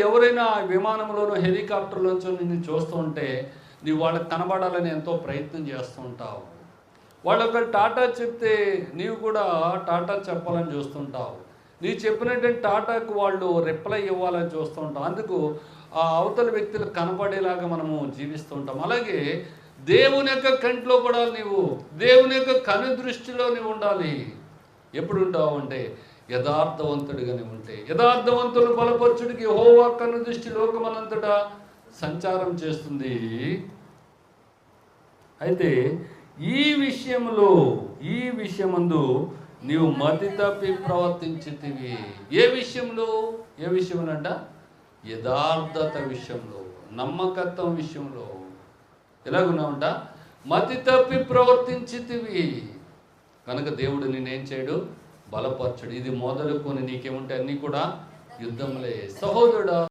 ఎవరైనా విమానంలోనో హెలికాప్టర్లోంచో నిన్ను చూస్తూ ఉంటే నీవు వాళ్ళకి కనబడాలని ఎంతో ప్రయత్నం చేస్తూ ఉంటావు. వాళ్ళు ఒక టాటా చెప్తే నీవు కూడా టాటా చెప్పాలని చూస్తుంటావు. నీవు చెప్పినటువంటి టాటాకు వాళ్ళు రిప్లై ఇవ్వాలని చూస్తూ ఉంటాం. అందుకు ఆ అవతల వ్యక్తులకు కనపడేలాగా మనము జీవిస్తూ ఉంటాం. అలాగే దేవుని యొక్క కంట్లో పడాలి నీవు, దేవుని యొక్క కను దృష్టిలో నీవు ఉండాలి. ఎప్పుడు ఉంటావు అంటే యథార్థవంతుడిగా నీవు ఉంటే. యథార్థవంతులు బలపరచుడికి యెహోవా కను దృష్టి లోకమనంతటా సంచారం చేస్తుంది. అయితే ఈ విషయమందు నీవు మతి తప్పి ప్రవర్తించితివి. ఏ విషయంలో అంట? యథార్థత విషయంలో, నమ్మకత్వం విషయంలో ఎలాగున్నావంట? మతి తప్పి ప్రవర్తించితివి కనుక దేవుడు నేనేం చేయడు? బలపరచుడు. ఇది మొదలుకొని నీకేముంటే అన్నీ కూడా యుద్ధములే. సహోదరుడా,